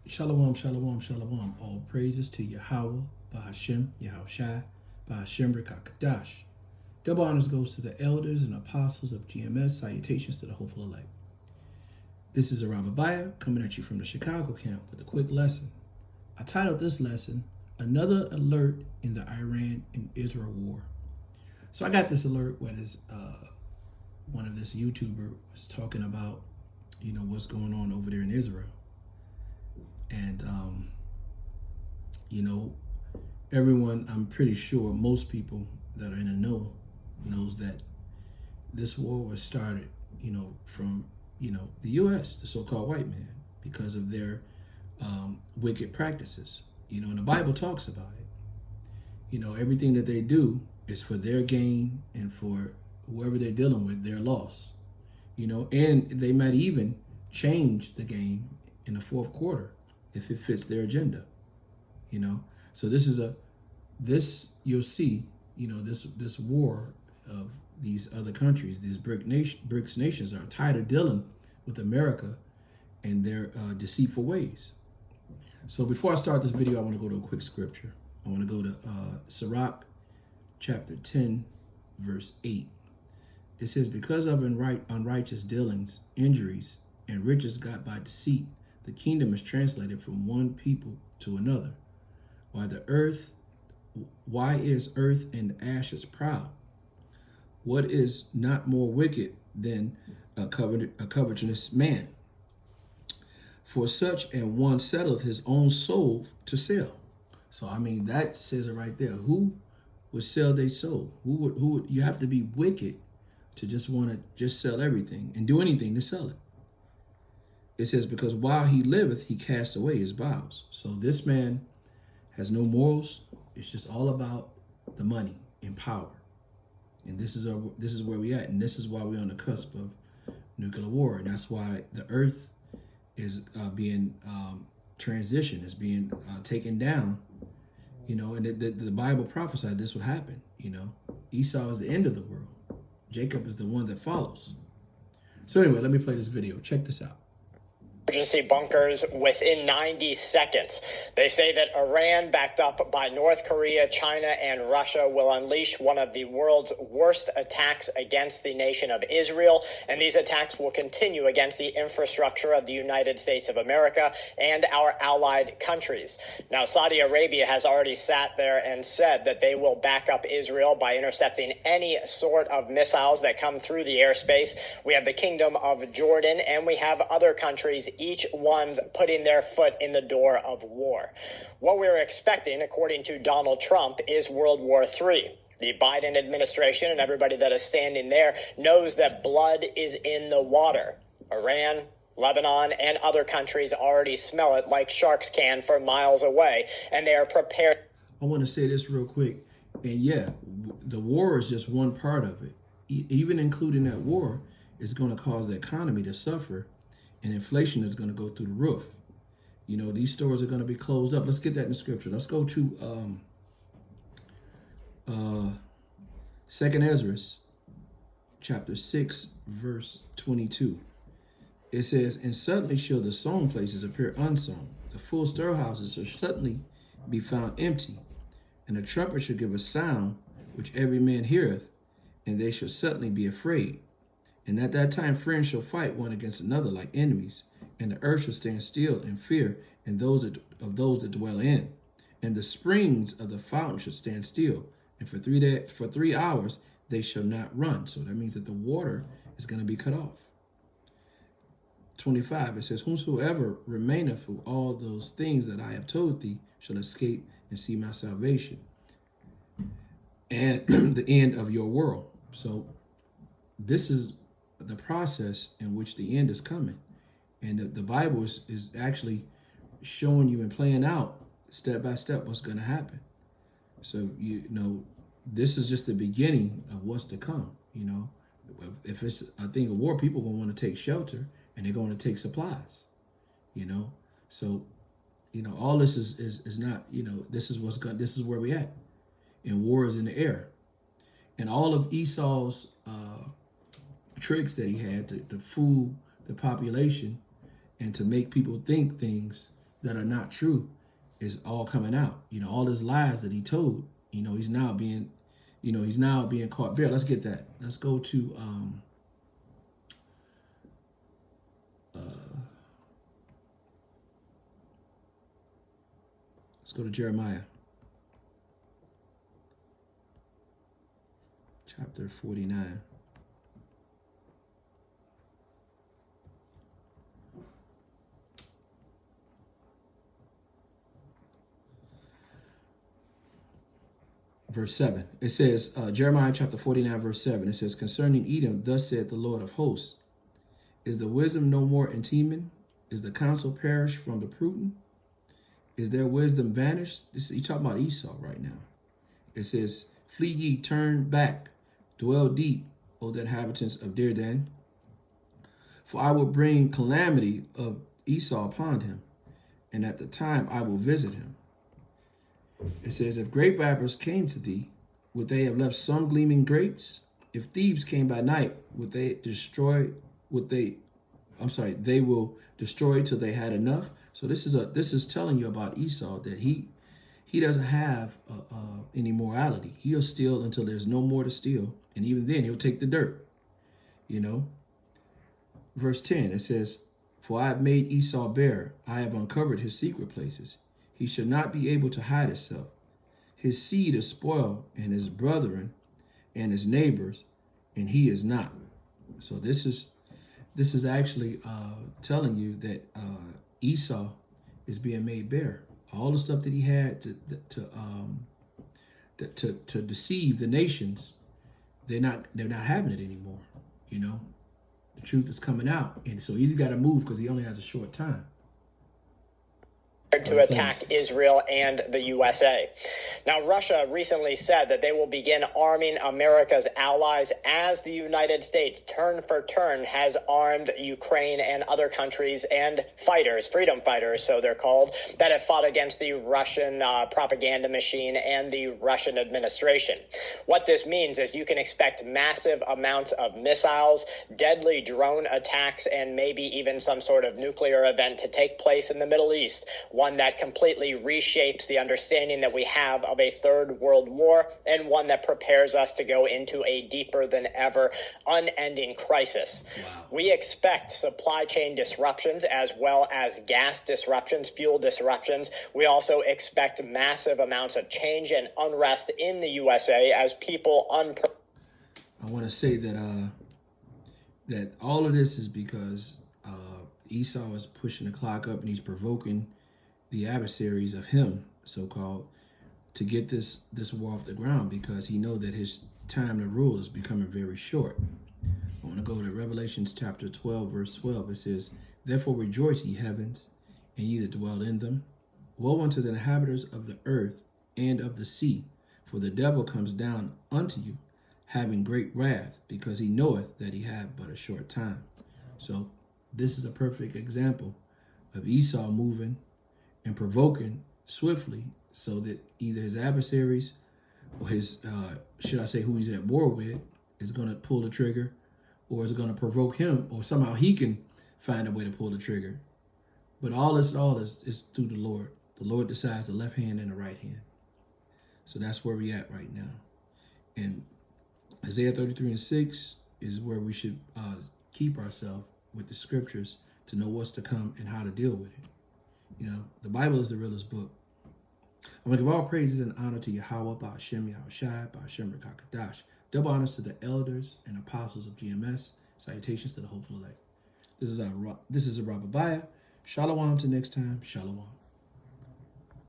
Shalom, shalom, shalom. All praises to Yahweh, Bahashem, Yahushai, Bahashem Rekakadash. Double honors goes to the elders and apostles of GMS. Salutations to the hopeful elect. This is Arabiah coming at you from the Chicago camp with a quick lesson. I titled this lesson, Another Alert in the Iran and Israel War. So I got this alert where one of this YouTuber was talking about, what's going on over there in Israel. And, everyone, I'm pretty sure most people that are in the know knows that this war was started, from, the U.S., the so-called white man, because of their wicked practices. And the Bible talks about it. Everything that they do is for their gain and for whoever they're dealing with, their loss. And they might even change the game in the fourth quarter if it fits their agenda, So you'll see, this war of these other countries, these BRICS nations are tired of dealing with America and their deceitful ways. So before I start this video, I want to go to a quick scripture. I want to go to Sirach chapter 10, verse 8. It says, because of unrighteous dealings, injuries, and riches got by deceit, the kingdom is translated from one people to another. Why is earth and ashes proud? What is not more wicked than a covetous man? For such an one settleth his own soul to sell. So that says it right there. Who would sell their soul? Who would? You have to be wicked to just want to just sell everything and do anything to sell it. It says, because while he liveth, he cast away his bowels. So this man has no morals. It's just all about the money and power. And this is where we at. And this is why we're on the cusp of nuclear war. And that's why the earth is being transitioned, is being taken down. And the Bible prophesied this would happen. Esau is the end of the world. Jacob is the one that follows. So anyway, let me play this video. Check this out. Emergency bunkers within 90 seconds. They say that Iran, backed up by North Korea, China, and Russia, will unleash one of the world's worst attacks against the nation of Israel, and these attacks will continue against the infrastructure of the United States of America and our allied countries. Now, Saudi Arabia has already sat there and said that they will back up Israel by intercepting any sort of missiles that come through the airspace. We have the Kingdom of Jordan, and we have other countries, each one's putting their foot in the door of war. What we're expecting, according to Donald Trump, is World War III. The Biden administration and everybody that is standing there knows that blood is in the water. Iran, Lebanon, and other countries already smell it like sharks can from miles away, and they are prepared. I want to say this real quick. And yeah, the war is just one part of it. Even including that war is going to cause the economy to suffer. And inflation is going to go through the roof. These stores are going to be closed up. Let's get that in scripture. Let's go to 2nd Ezra, chapter 6, verse 22. It says, and suddenly shall the sown places appear unsown. The full storehouses shall suddenly be found empty. And the trumpet shall give a sound, which every man heareth, and they shall suddenly be afraid. And at that time friends shall fight one against another like enemies, and the earth shall stand still in fear, and those that dwell in. And the springs of the fountain shall stand still, and for 3 hours they shall not run. So that means that the water is going to be cut off. 25, it says, whosoever remaineth for all those things that I have told thee shall escape and see my salvation, and the end of your world. So this is the process in which the end is coming. And the Bible is actually showing you and playing out step by step what's going to happen. So, this is just the beginning of what's to come. If it's a thing of war, people are going to want to take shelter and they're going to take supplies, So, all this is not, this is where we at. And war is in the air. And all of Esau's tricks that he had to fool the population and to make people think things that are not true is all coming out. You know, all his lies that he told, you know, he's now being caught bare. Let's get that. Let's go to let's go to Jeremiah chapter 49. Verse 7. It says, Jeremiah chapter 49, verse 7. It says, concerning Edom, thus said the Lord of hosts, is the wisdom no more in Teman? Is the counsel perished from the prudent? Is their wisdom vanished? You talking about Esau right now. It says, flee ye, turn back, dwell deep, O the inhabitants of Dedan. For I will bring calamity of Esau upon him, and at the time I will visit him. It says, if grape wrappers came to thee, would they have left some gleaming grapes? If thieves came by night, would they destroy, they will destroy till they had enough. So this is telling you about Esau, that he doesn't have any morality. He'll steal until there's no more to steal. And even then he'll take the dirt, you know. Verse 10, it says, for I have made Esau bare. I have uncovered his secret places. He should not be able to hide himself. His seed is spoiled, and his brethren and his neighbors, and he is not. So this is actually telling you that Esau is being made bare. All the stuff that he had to deceive the nations, they're not having it anymore. You know, the truth is coming out, and so he's got to move because he only has a short time to attack Israel and the USA. Now, Russia recently said that they will begin arming America's allies as the United States, turn for turn, has armed Ukraine and other countries and fighters, freedom fighters, so they're called, that have fought against the Russian propaganda machine and the Russian administration. What this means is you can expect massive amounts of missiles, deadly drone attacks, and maybe even some sort of nuclear event to take place in the Middle East, one that completely reshapes the understanding that we have of a third world war, and one that prepares us to go into a deeper than ever unending crisis. Wow. We expect supply chain disruptions as well as gas disruptions, fuel disruptions. We also expect massive amounts of change and unrest in the USA as people I want to say that that all of this is because Esau is pushing the clock up, and he's provoking the adversaries of him, so-called, to get this war off the ground, because he know that his time to rule is becoming very short. I want to go to Revelations chapter 12, verse 12. It says, therefore rejoice, ye heavens, and ye that dwell in them. Woe unto the inhabitants of the earth and of the sea, for the devil comes down unto you, having great wrath, because he knoweth that he hath but a short time. So this is a perfect example of Esau moving and provoking swiftly, so that either his adversaries or his, should I say, who he's at war with, is going to pull the trigger, or is going to provoke him, or somehow he can find a way to pull the trigger. But all is through the Lord. The Lord decides the left hand and the right hand. So that's where we're at right now. And Isaiah 33:6 is where we should keep ourselves with the scriptures to know what's to come and how to deal with it. You know, the Bible is the realest book. I'm going to give all praises and honor to Yahweh, Ba'ashem, Yahushai, Ba'ashem, Rekakadash. Double honors to the elders and apostles of GMS. Salutations to the hopeful elect. This is a Rababiah. Shalom till next time. Shalom.